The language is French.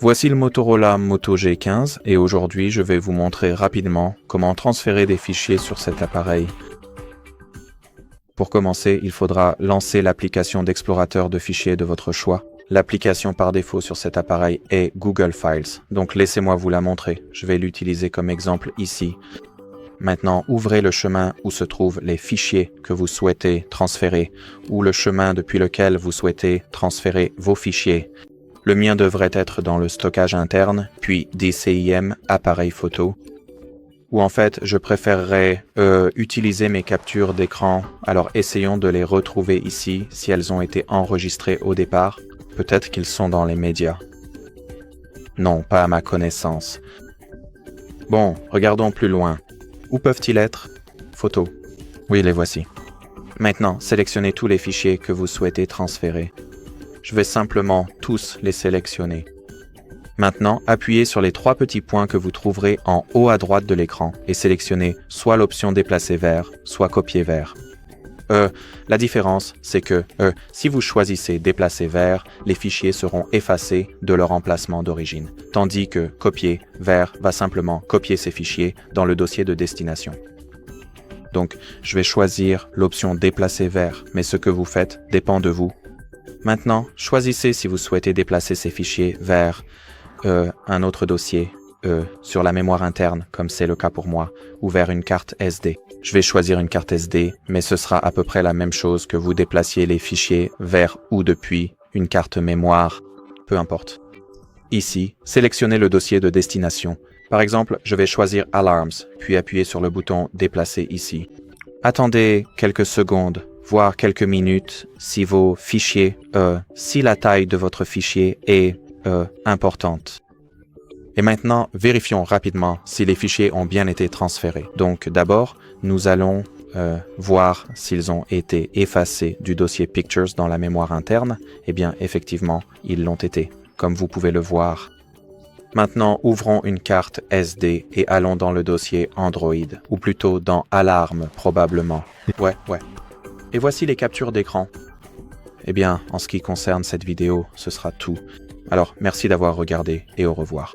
Voici le Motorola Moto G15 et aujourd'hui je vais vous montrer rapidement comment transférer des fichiers sur cet appareil. Pour commencer, il faudra lancer l'application d'explorateur de fichiers de votre choix. L'application par défaut sur cet appareil est Google Files, donc laissez-moi vous la montrer. Je vais l'utiliser comme exemple ici. Maintenant, ouvrez le chemin où se trouvent les fichiers que vous souhaitez transférer ou le chemin depuis lequel vous souhaitez transférer vos fichiers. Le mien devrait être dans le stockage interne, puis DCIM, appareil photo. Ou en fait, je préférerais utiliser mes captures d'écran. Alors essayons de les retrouver ici, si elles ont été enregistrées au départ. Peut-être qu'ils sont dans les médias. Non, pas à ma connaissance. Bon, regardons plus loin. Où peuvent-ils être? Photos. Oui, les voici. Maintenant, sélectionnez tous les fichiers que vous souhaitez transférer. Je vais simplement tous les sélectionner. Maintenant, appuyez sur les 3 petits points que vous trouverez en haut à droite de l'écran et sélectionnez soit l'option déplacer vers, soit copier vers. La différence, c'est que si vous choisissez déplacer vers, les fichiers seront effacés de leur emplacement d'origine, tandis que copier vers va simplement copier ces fichiers dans le dossier de destination. Donc, je vais choisir l'option déplacer vers, mais ce que vous faites dépend de vous. Maintenant, choisissez si vous souhaitez déplacer ces fichiers vers un autre dossier sur la mémoire interne, comme c'est le cas pour moi, ou vers une carte SD. Je vais choisir une carte SD, mais ce sera à peu près la même chose que vous déplaciez les fichiers vers ou depuis une carte mémoire, peu importe. Ici, sélectionnez le dossier de destination. Par exemple, je vais choisir Alarms, puis appuyer sur le bouton Déplacer ici. Attendez quelques secondes, voire quelques minutes, si vos fichiers, si la taille de votre fichier est importante. Et maintenant, vérifions rapidement si les fichiers ont bien été transférés. Donc d'abord, nous allons voir s'ils ont été effacés du dossier Pictures dans la mémoire interne. Eh bien, effectivement, ils l'ont été, comme vous pouvez le voir. Maintenant, ouvrons une carte SD et allons dans le dossier Android, ou plutôt dans Alarme, probablement. Ouais. Et voici les captures d'écran. Eh bien, en ce qui concerne cette vidéo, ce sera tout. Alors, merci d'avoir regardé et au revoir.